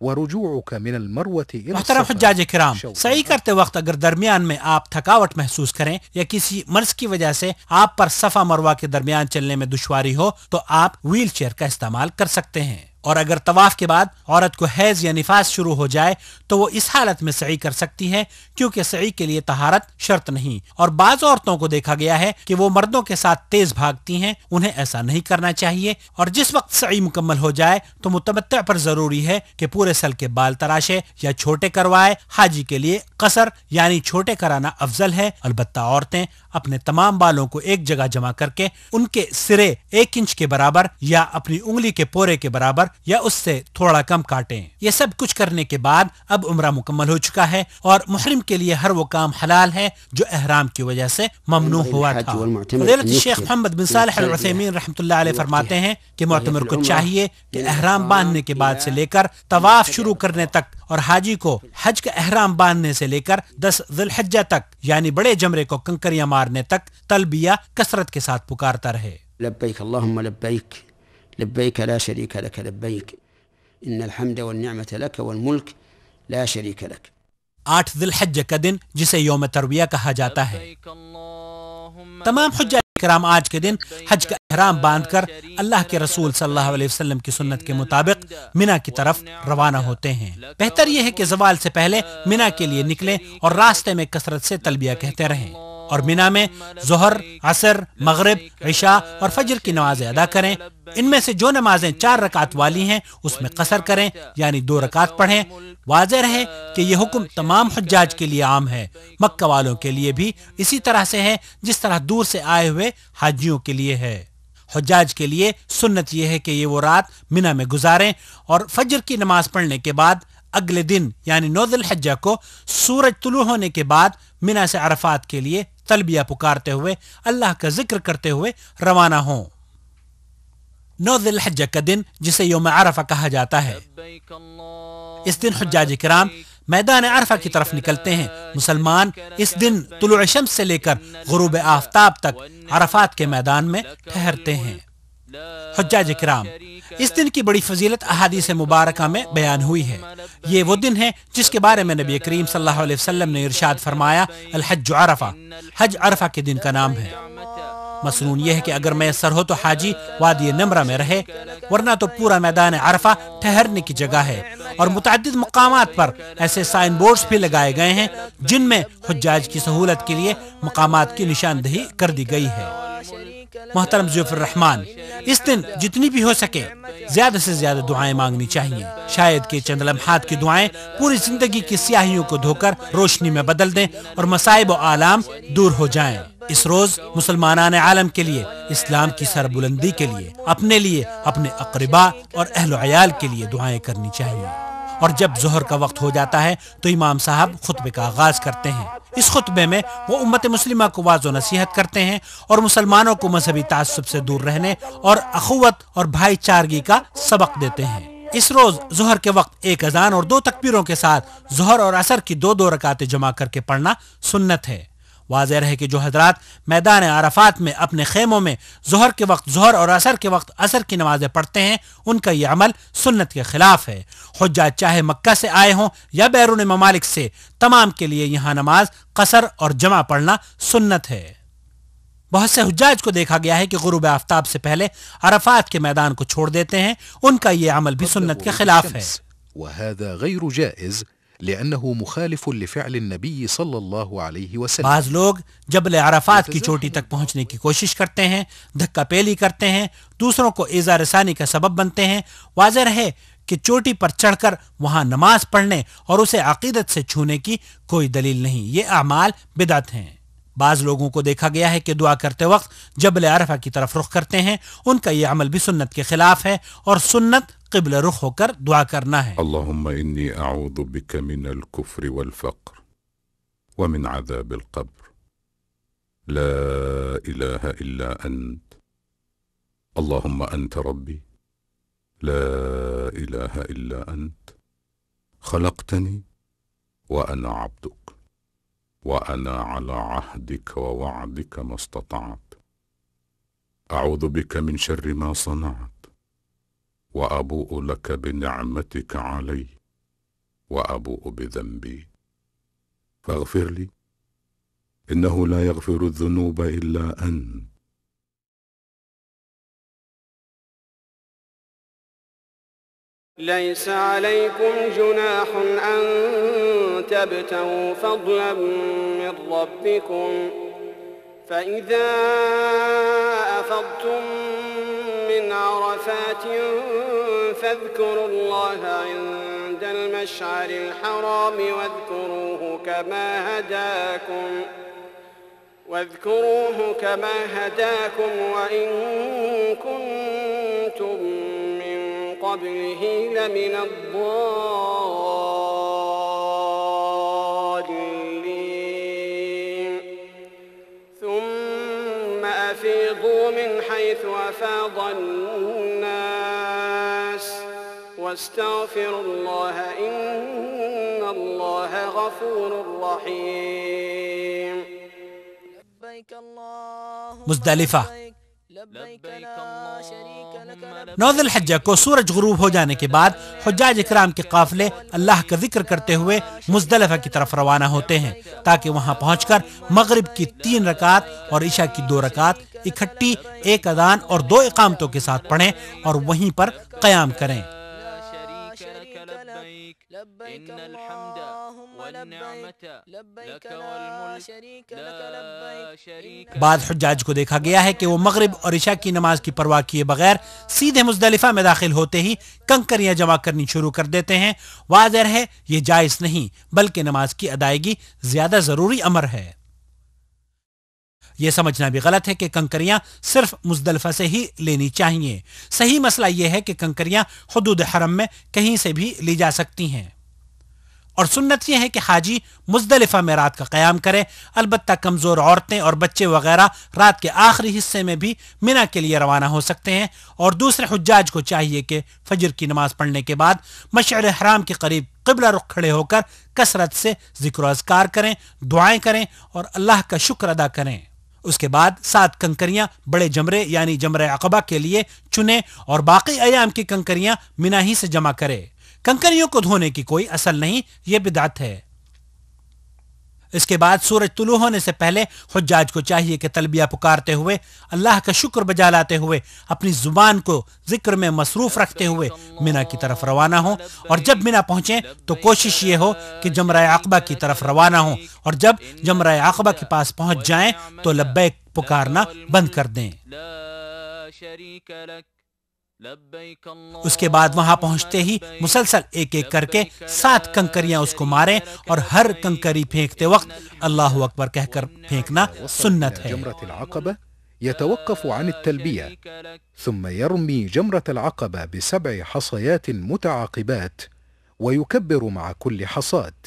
Speaker 8: ورجوعك من المروة إلى
Speaker 2: محترم
Speaker 8: الصفا
Speaker 2: حجاج کرام،
Speaker 8: شوطا۔
Speaker 2: سعی کرتے وقت اگر درمیان میں آپ تھکاوٹ محسوس کریں یا کسی مرض کی وجہ سے آپ پر صفا مروہ کے درمیان چلنے میں دشواری ہو تو آپ ویل چیئر کا استعمال کر سکتے ہیں، اور اگر طواف کے بعد عورت کو حیض یا نفاس شروع ہو جائے تو وہ اس حالت میں سعی کر سکتی ہے، کیونکہ سعی کے لیے طہارت شرط نہیں، اور بعض عورتوں کو دیکھا گیا ہے کہ وہ مردوں کے ساتھ تیز بھاگتی ہیں، انہیں ایسا نہیں کرنا چاہیے، اور جس وقت سعی مکمل ہو جائے تو متمتع پر ضروری ہے کہ پورے سل کے بال تراشے یا چھوٹے کروائے۔ حاجی کے لیے قصر یعنی چھوٹے کرانا افضل ہے، البتہ عورتیں اپنے تمام بالوں کو ایک جگہ جمع کر کے ان کے سرے 1 انچ کے برابر یا اپنی انگلی کے پورے کے برابر یا اس سے تھوڑا کم کاٹیں۔ یہ سب کچھ کرنے کے بعد اب عمرہ مکمل ہو چکا ہے اور محرم کے لیے ہر وہ کام حلال ہے جو احرام کی وجہ سے ممنوع ہوا تھا۔ فضیلت شیخ محمد بن صالح العثیمین رحمۃ اللہ علیہ فرماتے ہیں کہ معتمر کو چاہیے کہ احرام باندھنے کے بعد سے لے کر طواف شروع کرنے تک اور حاجی کو حج کا احرام باندھنے سے لے کر 10 ذی الحجہ تک یعنی بڑے جمرے کو کنکریاں مارنے تک تلبیہ کثرت کے ساتھ پکارتا رہے۔
Speaker 5: لبيك اللهم لبيك لبيك لا شريك لك لبيك إن الحمد والنعمة لك والملك لا شريك لك۔
Speaker 2: 8 ذی الحجہ کا دن جسے یوم ترویہ کہا جاتا ہے۔ تمام حجاج کرام آج کے دن حج کا احرام باندھ کر اللہ کے رسول صلی اللہ علیہ وسلم کی سنت کے مطابق منا کی طرف روانہ ہوتے ہیں۔ بہتر یہ ہے کہ زوال سے پہلے منا کے لیے نکلیں اور راستے میں کثرت سے تلبیہ کہتے رہیں، اور منا میں ظہر، عصر، مغرب، عشاء اور فجر کی نمازیں ادا کریں۔ ان میں سے جو نمازیں 4 رکعت والی ہیں اس میں قصر کریں یعنی 2 رکعت پڑھیں۔ واضح رہے کہ یہ حکم تمام حجاج کے لیے عام ہے، مکہ والوں کے لیے بھی اسی طرح سے ہے جس طرح دور سے آئے ہوئے حاجیوں کے لیے ہے۔ حجاج کے لیے سنت یہ ہے کہ یہ وہ رات منا میں گزاریں اور فجر کی نماز پڑھنے کے بعد اگلے دن یعنی 9 ذی الحجہ کو سورج طلوع ہونے کے بعد منا سے عرفات کے لیے تلبیہ پکارتے ہوئے اللہ کا ذکر کرتے ہوئے روانہ ہوں۔ 9 ذی الحجہ کا دن جسے یوم عرفہ کہا جاتا ہے، اس دن حجاج کرام میدان عرفہ کی طرف نکلتے ہیں۔ مسلمان اس دن طلوع شمس سے لے کر غروب آفتاب تک عرفات کے میدان میں ٹھہرتے ہیں۔ حجاج کرام، اس دن کی بڑی فضیلت احادیث مبارکہ میں بیان ہوئی ہے۔ یہ وہ دن ہے جس کے بارے میں نبی کریم صلی اللہ علیہ وسلم نے ارشاد فرمایا، الحج عرفہ، حج عرفہ کے دن کا نام ہے۔ مسنون یہ ہے کہ اگر میسر ہو تو حاجی وادی نمرہ میں رہے، ورنہ تو پورا میدان عرفہ ٹھہرنے کی جگہ ہے، اور متعدد مقامات پر ایسے سائن بورڈز بھی لگائے گئے ہیں جن میں حجاج کی سہولت کے لیے مقامات کی نشاندہی کر دی گئی ہے۔ محترم ضیوف الرحمان، اس دن جتنی بھی ہو سکے زیادہ سے زیادہ دعائیں مانگنی چاہیے، شاید کہ چند لمحات کی دعائیں پوری زندگی کی سیاہیوں کو دھو کر روشنی میں بدل دیں اور مصائب و آلام دور ہو جائیں۔ اس روز مسلمانان عالم کے لیے، اسلام کی سربلندی کے لیے، اپنے لیے، اپنے اقرباء اور اہل و عیال کے لیے دعائیں کرنی چاہیے۔ اور جب ظہر کا وقت ہو جاتا ہے تو امام صاحب خطبے کا آغاز کرتے ہیں۔ اس خطبے میں وہ امت مسلمہ کو واعظ و نصیحت کرتے ہیں اور مسلمانوں کو مذہبی تعصب سے دور رہنے اور اخوت اور بھائی چارگی کا سبق دیتے ہیں۔ اس روز ظہر کے وقت 1 اذان اور 2 تکبیروں کے ساتھ ظہر اور عصر کی 2 رکعتیں جمع کر کے پڑھنا سنت ہے۔ واضح رہے کہ جو حضرات میدان عرفات میں اپنے خیموں میں ظہر کے وقت ظہر اور عصر کے وقت عصر کی نمازیں پڑھتے ہیں، ان کا یہ عمل سنت کے خلاف ہے۔ حجاج چاہے مکہ سے آئے ہوں یا بیرون ممالک سے، تمام کے لیے یہاں نماز قصر اور جمع پڑھنا سنت ہے۔ بہت سے حجاج کو دیکھا گیا ہے کہ غروب آفتاب سے پہلے عرفات کے میدان کو چھوڑ دیتے ہیں، ان کا یہ عمل بھی سنت کے خلاف ہے۔
Speaker 8: وهذا غير جائز لأنه مخالف لفعل النبي صلى الله عليه وسلم۔
Speaker 2: بعض لوگ جبل عرفات کی چوٹی تک پہنچنے کی کوشش کرتے ہیں، دھکا پیلی کرتے ہیں، دوسروں کو ایذا رسانی کا سبب بنتے ہیں۔ واضح رہے کہ چوٹی پر چڑھ کر وہاں نماز پڑھنے اور اسے عقیدت سے چھونے کی کوئی دلیل نہیں، یہ اعمال بدعت ہیں۔ بعض لوگوں کو دیکھا گیا ہے کہ دعا کرتے وقت جبل عرفہ کی طرف رخ کرتے ہیں، ان کا یہ عمل بھی سنت کے خلاف ہے، اور سنت قبلہ رخ ہو کر دعا کرنا ہے۔
Speaker 9: اللهم إني أعوذ بك من الكفر والفقر ومن عذاب القبر لا إله إلا أنت اللهم أنت ربي لا إله إلا أنت خلقتني وأنا عبدك وأنا على عهدك ووعدك ما استطعت أعوذ بك من شر ما صنعت وأبوء لك بنعمتك علي وأبوء بذنبي فاغفر لي إنه لا يغفر الذنوب إلا أنت
Speaker 6: ليس عليكم جناح أن تبتغوا فضلا من ربكم فإذا أفضتم من عرفات فاذكروا الله عند المشعر الحرام واذكروه كما هداكم وإن كنتم من قبله لمن الضالين ثم أفيضوا من حيث أفاض الناس واستغفروا الله إن الله غفور رحيم
Speaker 2: مزدلفہ 9 ذی الحجہ کو سورج غروب ہو جانے کے بعد حجاج اکرام کے قافلے اللہ کا ذکر کرتے ہوئے مزدلفہ کی طرف روانہ ہوتے ہیں تاکہ وہاں پہنچ کر مغرب کی 3 رکعت اور عشاء کی 2 رکعت اکٹھی ایک اذان اور 2 اقامتوں کے ساتھ پڑھیں اور وہیں پر قیام کریں۔
Speaker 1: إن الحمد والنعمة لك والملك لا شريك لك۔
Speaker 2: بعض حجاج کو دیکھا گیا ہے کہ وہ مغرب اور عشاء کی نماز کی پرواہ کیے بغیر سیدھے مزدلفہ میں داخل ہوتے ہی کنکریاں جمع کرنی شروع کر دیتے ہیں۔ واضح ہے یہ جائز نہیں بلکہ نماز کی ادائیگی زیادہ ضروری امر ہے۔ یہ سمجھنا بھی غلط ہے کہ کنکریاں صرف مزدلفہ سے ہی لینی چاہیے۔ صحیح مسئلہ یہ ہے کہ کنکریاں حدود حرم میں کہیں سے بھی لی جا سکتی ہیں، اور سنت یہ ہے کہ حاجی مزدلفہ میں رات کا قیام کرے۔ البتہ کمزور عورتیں اور بچے وغیرہ رات کے آخری حصے میں بھی منا کے لیے روانہ ہو سکتے ہیں، اور دوسرے حجاج کو چاہیے کہ فجر کی نماز پڑھنے کے بعد مشعر حرام کے قریب قبلہ رخ کھڑے ہو کر کثرت سے ذکر و اذکار کریں، دعائیں کریں اور اللہ کا شکر ادا کریں۔ اس کے بعد 7 کنکریاں بڑے جمرے یعنی جمرہ عقبہ کے لیے چنیں اور باقی ایام کی کنکریاں منا ہی سے جمع کرے۔ کنکریوں کو دھونے کی کوئی اصل نہیں، یہ بدعت ہے۔ اس کے بعد سورج طلوع ہونے سے پہلے حجاج کو چاہیے کہ تلبیہ پکارتے ہوئے اللہ کا شکر بجا لاتے ہوئے اپنی زبان کو ذکر میں مصروف رکھتے ہوئے منا کی طرف روانہ ہوں، اور جب منا پہنچیں تو کوشش یہ ہو کہ جمرہ عقبہ کی طرف روانہ ہوں، اور جب جمرہ عقبہ کے پاس پہنچ جائیں تو لبیک پکارنا بند کر دیں۔ اس کے بعد وہاں پہنچتے ہی مسلسل ایک ایک کر کے 7 کنکریاں اس کو ماریں، اور ہر کنکری پھینکتے وقت اللہ اکبر کہہ کر پھینکنا سنت ہے۔
Speaker 8: جمرة العقبة يتوقف عن التلبية ثم يرمي جمرة العقبة ب7 حصيات متعاقبات ويكبر مع كل حصاة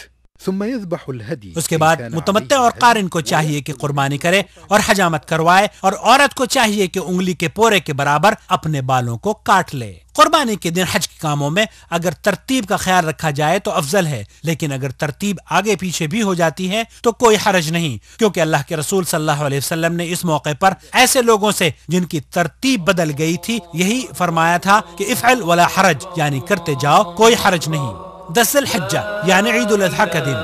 Speaker 8: ثم يذبح الهدي۔
Speaker 2: اس کے بعد متمتع اور قارن کو چاہیے کہ قربانی کرے اور حجامت کروائے، اور عورت کو چاہیے کہ انگلی کے پورے کے برابر اپنے بالوں کو کاٹ لے۔ قربانی کے دن حج کے کاموں میں اگر ترتیب کا خیال رکھا جائے تو افضل ہے، لیکن اگر ترتیب آگے پیچھے بھی ہو جاتی ہے تو کوئی حرج نہیں، کیونکہ اللہ کے رسول صلی اللہ علیہ وسلم نے اس موقع پر ایسے لوگوں سے جن کی ترتیب بدل گئی تھی یہی فرمایا تھا کہ افعل ولا حرج، یعنی کرتے جاؤ کوئی حرج نہیں۔ 10 ذی الحجہ یعنی عید الاضحیٰ کا دن۔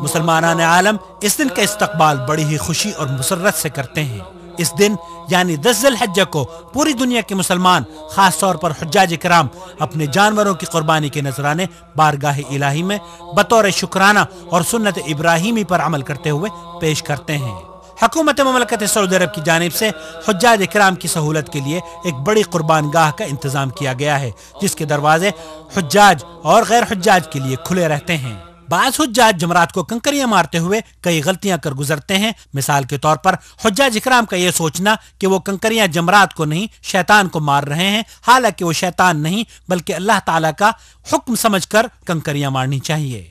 Speaker 2: مسلمانان عالم اس دن کا استقبال بڑی ہی خوشی اور مسرت سے کرتے ہیں۔ اس دن یعنی 10 ذی الحجہ کو پوری دنیا کے مسلمان خاص طور پر حجاج کرام اپنے جانوروں کی قربانی کے نذرانے بارگاہ الہی میں بطور شکرانہ اور سنت ابراہیمی پر عمل کرتے ہوئے پیش کرتے ہیں۔ حکومت مملکت سعودی عرب کی جانب سے حجاج اکرام کی سہولت کے لیے ایک بڑی قربان گاہ کا انتظام کیا گیا ہے، جس کے دروازے حجاج اور غیر حجاج کے لیے کھلے رہتے ہیں۔ بعض حجاج جمرات کو کنکریاں مارتے ہوئے کئی غلطیاں کر گزرتے ہیں۔ مثال کے طور پر حجاج اکرام کا یہ سوچنا کہ وہ کنکریاں جمرات کو نہیں شیطان کو مار رہے ہیں، حالانکہ وہ شیطان نہیں بلکہ اللہ تعالیٰ کا حکم سمجھ کر کنکریاں مارنی چاہیے۔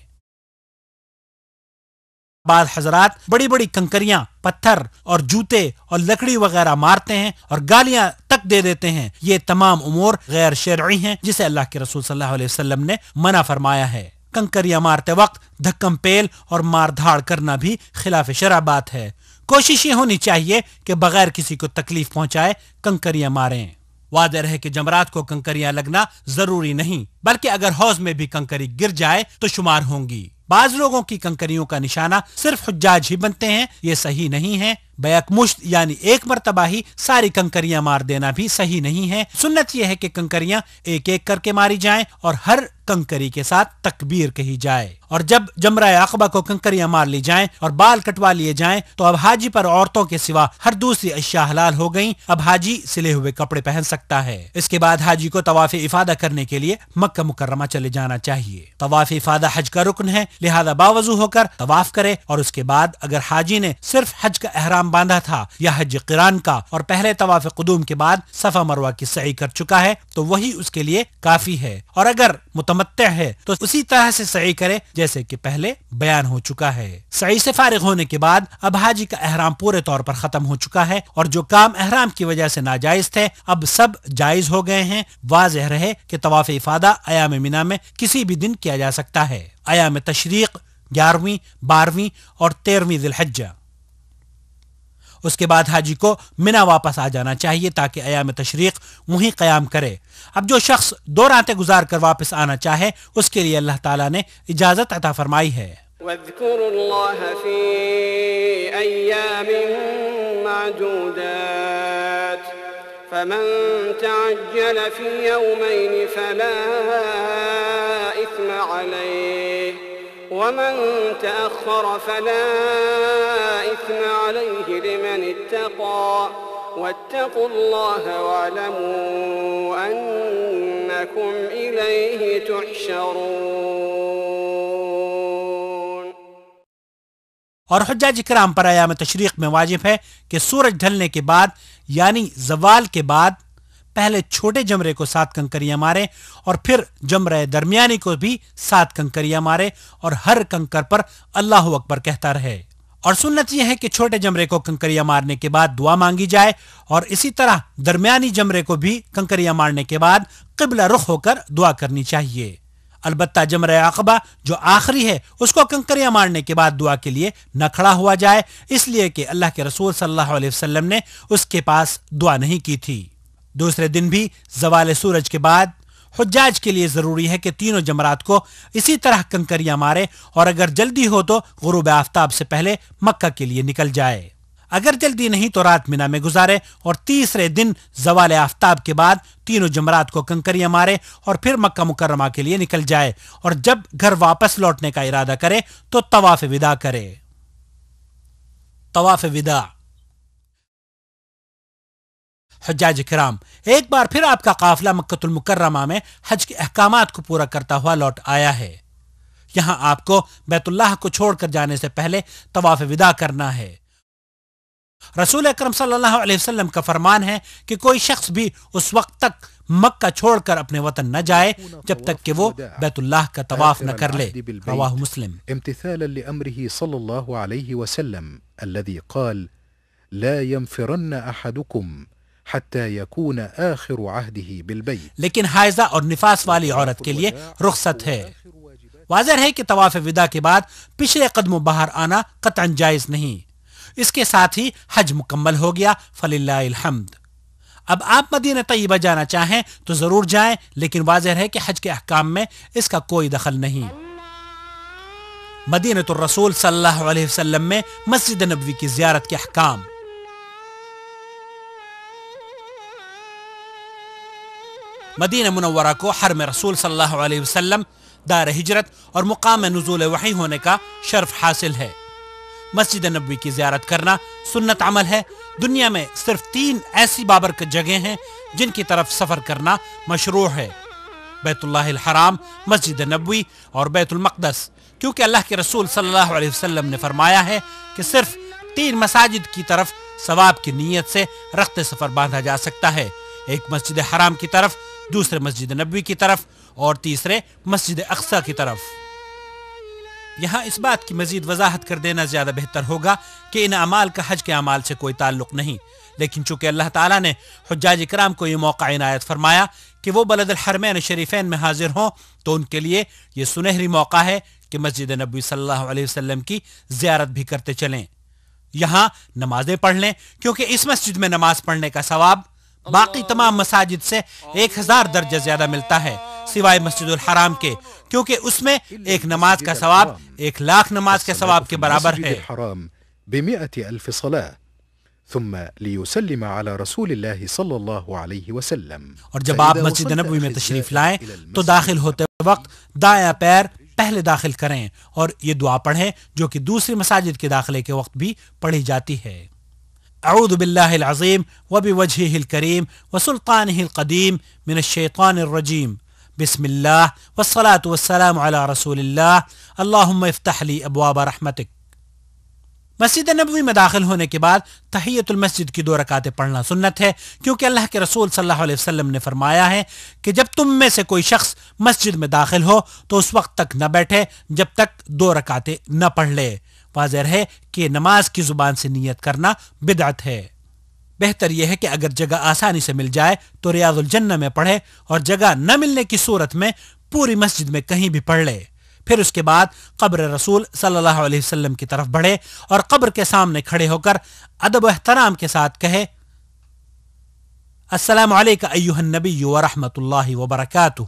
Speaker 2: بعض حضرات بڑی بڑی کنکریاں، پتھر اور جوتے اور لکڑی وغیرہ مارتے ہیں اور گالیاں تک دے دیتے ہیں۔ یہ تمام امور غیر شرعی ہیں جسے اللہ کے رسول صلی اللہ علیہ وسلم نے منع فرمایا ہے۔ کنکریاں مارتے وقت دھکم پیل اور مار دھاڑ کرنا بھی خلاف شرع بات ہے۔ کوشش یہ ہونی چاہیے کہ بغیر کسی کو تکلیف پہنچائے کنکریاں ماریں۔ واضح رہے کہ جمرات کو کنکریاں لگنا ضروری نہیں، بلکہ اگر حوض میں بھی کنکری گر جائے تو شمار ہوں گی۔ بعض لوگوں کی کنکریوں کا نشانہ صرف حجاج ہی بنتے ہیں، یہ صحیح نہیں ہے۔ بیک مشت یعنی ایک مرتبہ ہی ساری کنکریاں مار دینا بھی صحیح نہیں ہے۔ سنت یہ ہے کہ کنکریاں ایک ایک کر کے ماری جائیں اور ہر کنکری کے ساتھ تکبیر کہی جائے۔ اور جب جمرہ عقبہ کو کنکریاں مار لی جائیں اور بال کٹوا لیے جائیں تو اب حاجی پر عورتوں کے سوا ہر دوسری اشیاء حلال ہو گئیں۔ اب حاجی سلے ہوئے کپڑے پہن سکتا ہے۔ اس کے بعد حاجی کو طواف افادہ کرنے کے لیے مکہ مکرمہ چلے جانا چاہیے۔ طواف افادہ حج کا رکن ہے، لہذا باوضو ہو کر طواف کرے، اور اس کے بعد اگر حاجی نے صرف حج کا احرام باندھا تھا یا حج قران کا اور پہلے طواف قدوم کے بعد صفا مروہ کی سعی کر چکا ہے تو وہی اس کے لیے کافی ہے، اور اگر متمتع ہے تو اسی طرح سے سعی کرے جیسے کہ پہلے بیان ہو چکا ہے۔ سعی سے فارغ ہونے کے بعد اب حاجی کا احرام پورے طور پر ختم ہو چکا ہے، اور جو کام احرام کی وجہ سے ناجائز تھے اب سب جائز ہو گئے ہیں۔ واضح رہے کہ طواف افادہ ایام مینا میں کسی بھی دن کیا جا سکتا ہے۔ ایام تشریق 11ویں، 12ویں اور 13ویں ذی الحجہ۔ اس کے بعد حاجی کو منا واپس آ جانا چاہیے تاکہ ایام تشریق وہیں قیام کرے۔ اب جو شخص 2 راتیں گزار کر واپس آنا چاہے اس کے لیے اللہ تعالیٰ نے اجازت عطا فرمائی ہے۔
Speaker 6: واذكروا الله في أيام معدودات فمن تعجل في يومين فلا إثم عليه ومن تأخر فلا إثم عليه لمن اتقى واتقوا الله واعلموا أنكم إليه تحشرون۔
Speaker 2: اور حجاج کرام پر ایام تشریق میں واجب ہے کہ سورج ڈھلنے کے بعد یعنی زوال کے بعد پہلے چھوٹے جمرے کو 7 کنکریاں مارے اور پھر جمرہ درمیانی کو بھی 7 کنکریاں مارے اور ہر کنکر پر اللہ اکبر کہتا رہے۔ اور سنت یہ ہے کہ چھوٹے جمرے کو کنکریاں مارنے کے بعد دعا مانگی جائے، اور اسی طرح درمیانی جمرے کو بھی کنکریاں مارنے کے بعد قبلہ رخ ہو کر دعا کرنی چاہیے۔ البتہ جمرہ عقبہ جو آخری ہے اس کو کنکریاں مارنے کے بعد دعا کے لیے نہ کھڑا ہوا جائے، اس لیے کہ اللہ کے رسول صلی اللہ علیہ وسلم نے اس کے پاس دعا نہیں کی تھی۔ دوسرے دن بھی زوال سورج کے بعد حجاج کے لیے ضروری ہے کہ تینوں جمرات کو اسی طرح کنکریاں مارے، اور اگر جلدی ہو تو غروب آفتاب سے پہلے مکہ کے لیے نکل جائے۔ اگر جلدی نہیں تو رات مینا میں گزارے اور تیسرے دن زوال آفتاب کے بعد تینوں جمرات کو کنکریاں مارے اور پھر مکہ مکرمہ کے لیے نکل جائے، اور جب گھر واپس لوٹنے کا ارادہ کرے تو طواف وداع کرے۔ طواف وداع۔ حجاج کرام، ایک بار پھر آپ کا قافلہ مکہ المکرمہ میں حج کے احکامات کو پورا کرتا ہوا لوٹ آیا ہے۔ یہاں آپ کو بیت اللہ کو چھوڑ کر جانے سے پہلے طواف وداع کرنا ہے۔ رسول اکرم صلی اللہ علیہ وسلم کا فرمان ہے کہ کوئی شخص بھی اس وقت تک مکہ چھوڑ کر اپنے وطن نہ جائے جب تک کہ وہ بیت اللہ کا طواف نہ کر لے۔ رواہ مسلم۔
Speaker 8: امتثالا لأمره صلى الله عليه وسلم الذي قال لا ينفرن أحدكم حتى يكون آخر عهده بالبيت۔
Speaker 2: لیکن حائضہ اور نفاس والی عورت کے لیے رخصت ہے۔ واضح ہے کہ طواف وداع کے بعد پچھلے قدموں باہر آنا قطعا جائز نہیں۔ اس کے ساتھ ہی حج مکمل ہو گیا، فللہ الحمد۔ اب آپ مدینہ طیبہ جانا چاہیں تو ضرور جائیں، لیکن واضح ہے کہ حج کے احکام میں اس کا کوئی دخل نہیں۔ مدینہ الرسول صلی اللہ علیہ وسلم میں مسجد نبوی کی زیارت کے احکام۔ مدینہ منورہ کو حرم رسول صلی اللہ علیہ وسلم، دار ہجرت اور مقام نزول وحی ہونے کا شرف حاصل ہے۔ مسجد نبوی کی زیارت کرنا سنت عمل ہے۔ دنیا میں صرف 3 ایسی بابرکت جگہیں ہیں جن کی طرف سفر کرنا مشروع ہے: بیت اللہ الحرام، مسجد نبوی اور بیت المقدس، کیونکہ اللہ کے رسول صلی اللہ علیہ وسلم نے فرمایا ہے کہ صرف 3 مساجد کی طرف ثواب کی نیت سے رخت سفر باندھا جا سکتا ہے: ایک مسجد حرام کی طرف، دوسرے مسجد نبوی کی طرف اور تیسرے مسجد اقصی کی طرف۔ یہاں اس بات کی مزید وضاحت کر دینا زیادہ بہتر ہوگا کہ ان اعمال کا حج کے اعمال سے کوئی تعلق نہیں، لیکن چونکہ اللہ تعالیٰ نے حجاج کرام کو یہ موقع عنایت فرمایا کہ وہ بلد الحرمین شریفین میں حاضر ہوں، تو ان کے لیے یہ سنہری موقع ہے کہ مسجد نبوی صلی اللہ علیہ وسلم کی زیارت بھی کرتے چلیں، یہاں نمازیں پڑھ لیں، کیونکہ اس مسجد میں نماز پڑھنے کا ثواب باقی تمام مساجد سے 1000 درجہ زیادہ ملتا ہے، سوائے مسجد الحرام کے، کیونکہ اس میں ایک نماز کا ثواب 1,00,000 نماز کے ثواب کے برابر ہے۔
Speaker 8: ب100,000 صلاة ثم ليسلم على رسول الله صلی اللہ علیہ وسلم۔
Speaker 2: اور جب آپ مسجد نبوی میں تشریف لائیں تو داخل ہوتے وقت دائیں پیر پہلے داخل کریں اور یہ دعا پڑھیں جو کہ دوسری مساجد کے داخلے کے وقت بھی پڑھی جاتی ہے: اعوذ باللہ العظیم وبوجہہ الکریم وسلطانہ القدیم من الشیطان الرجیم، بسم اللہ والصلاة والسلام علی رسول اللہ، اللہم افتح لی ابواب رحمتک۔ مسجد نبوی میں داخل ہونے کے بعد تحیۃ المسجد کی 2 رکعتیں پڑھنا سنت ہے، کیونکہ اللہ کے رسول صلی اللہ علیہ وسلم نے فرمایا ہے کہ جب تم میں سے کوئی شخص مسجد میں داخل ہو تو اس وقت تک نہ بیٹھے جب تک 2 رکعتیں نہ پڑھ لے۔ واضح ہے کہ نماز کی زبان سے نیت کرنا بدعت ہے۔ بہتر یہ ہے کہ اگر جگہ آسانی سے مل جائے تو ریاض الجنہ میں پڑھے، اور جگہ نہ ملنے کی صورت میں پوری مسجد میں کہیں بھی پڑھ لے۔ پھر اس کے بعد قبر رسول صلی اللہ علیہ وسلم کی طرف بڑھے اور قبر کے سامنے کھڑے ہو کر ادب و احترام کے ساتھ کہے: السلام علیک ایھا النبی ورحمۃ اللہ وبرکاتہ،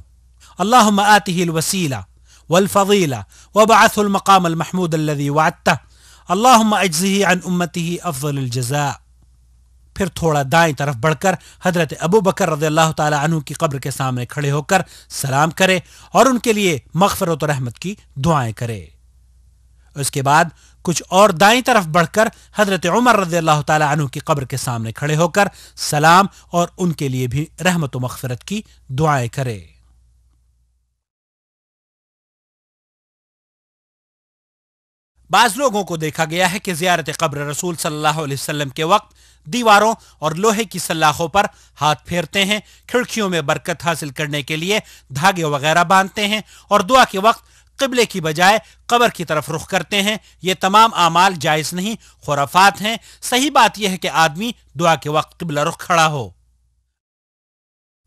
Speaker 2: اللہم آتہ الوسیلہ والفضیلہ وابعثہ المقام المحمود الذی وعدتہ، اللہم اجزہ عن امتہ افضل الجزاء۔ پھر تھوڑا دائیں طرف بڑھ کر حضرت ابو بکر رضی اللہ تعالی عنہ کی قبر کے سامنے کھڑے ہو کر سلام کرے اور ان کے لیے مغفرت و رحمت کی دعائیں کرے۔ اس کے بعد کچھ اور دائیں طرف بڑھ کر حضرت عمر رضی اللہ تعالی عنہ کی قبر کے سامنے کھڑے ہو کر سلام اور ان کے لیے بھی رحمت و مغفرت کی دعائیں کرے۔ بعض لوگوں کو دیکھا گیا ہے کہ زیارت قبر رسول صلی اللہ علیہ وسلم کے وقت دیواروں اور لوہے کی سلاخوں پر ہاتھ پھیرتے ہیں، کھڑکیوں میں برکت حاصل کرنے کے لیے دھاگے وغیرہ باندھتے ہیں اور دعا کے وقت قبلے کی بجائے قبر کی طرف رخ کرتے ہیں۔ یہ تمام اعمال جائز نہیں، خرافات ہیں۔ صحیح بات یہ ہے کہ آدمی دعا کے وقت قبلہ رخ کھڑا ہو۔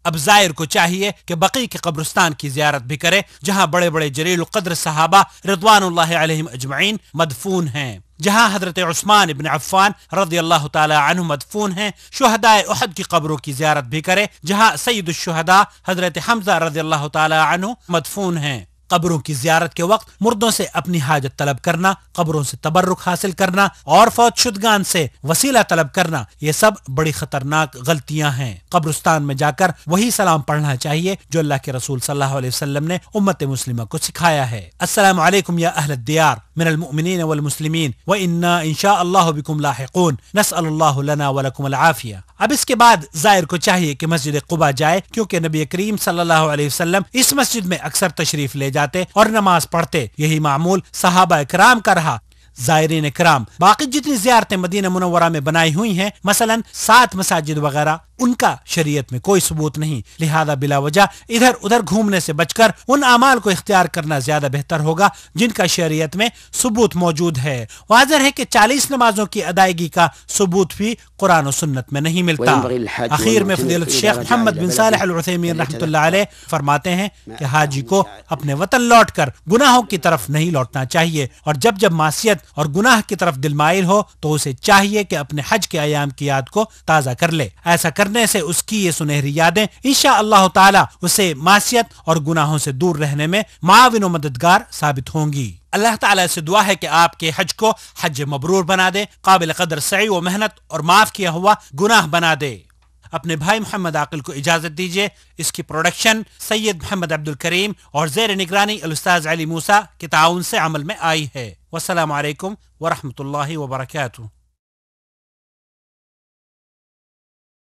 Speaker 2: اب زائر کو چاہیے کہ بقیع کے قبرستان کی زیارت بھی کرے، جہاں بڑے بڑے جلیل القدر صحابہ رضوان اللہ علیہم اجمعین مدفون ہیں، جہاں حضرت عثمان ابن عفان رضی اللہ تعالی عنہ مدفون ہیں۔ شہداء احد کی قبروں کی زیارت بھی کرے، جہاں سید الشہداء حضرت حمزہ رضی اللہ تعالی عنہ مدفون ہیں۔ قبروں کی زیارت کے وقت مردوں سے اپنی حاجت طلب کرنا، قبروں سے تبرک حاصل کرنا اور فوت شدگان سے وسیلہ طلب کرنا، یہ سب بڑی خطرناک غلطیاں ہیں۔ قبرستان میں جا کر وہی سلام پڑھنا چاہیے جو اللہ کے رسول صلی اللہ علیہ وسلم نے امت مسلمہ کو سکھایا ہے: السلام علیکم یا اہل الدیار من المؤمنین والمسلمین وإنا ان شاء اللہ بکم لاحقون، نسأل اللہ لنا ولکم العافیہ۔ اب اس کے بعد زائر کو چاہیے کہ مسجد قباء جائے، کیونکہ نبی کریم صلی اللہ علیہ وسلم اس مسجد میں اکثر تشریف لے جاتے اور نماز پڑھتے۔ یہی معمول صحابہ کرام کا رہا۔ زائرین کرام، باقی جتنی زیارتیں مدینہ منورہ میں بنائی ہوئی ہیں، مثلا 7 مساجد وغیرہ، ان کا شریعت میں کوئی ثبوت نہیں، لہذا بلا وجہ ادھر ادھر گھومنے سے بچ کر ان اعمال کو اختیار کرنا زیادہ بہتر ہوگا جن کا شریعت میں ثبوت موجود ہے۔ واضح ہے کہ 40 نمازوں کی ادائیگی کا ثبوت بھی قرآن و سنت میں نہیں ملتا۔ اخیر میں فضیلت الشیخ محمد بن صالح العثیمین رحمۃ اللہ علیہ فرماتے ہیں کہ حاجی کو اپنے وطن لوٹ کر گناہوں کی طرف نہیں لوٹنا چاہیے، اور جب جب معصیت اور گناہ کی طرف دل مائل ہو تو اسے چاہیے کہ اپنے حج کے ایام کی یاد کو تازہ کر لے۔ ایسا کرنے سے اس کی یہ سنہری یادیں انشاءاللہ تعالی اسے معصیت اور گناہوں سے دور رہنے میں معاون و مددگار ثابت ہوں گی۔ اللہ تعالیٰ سے دعا ہے کہ آپ کے حج کو حج مبرور بنا دے، قابل قدر سعی و محنت اور معاف کیا ہوا گناہ بنا دے۔ اپنے بھائی محمد عاقل کو اجازت دیجیے. اس کی پروڈکشن سید محمد عبد الکریم اور زیر نگرانی الاستاذ علی موسیٰ کے تعاون سے عمل میں آئی ہے. والسلام علیکم ورحمۃ اللہ وبرکاتہ.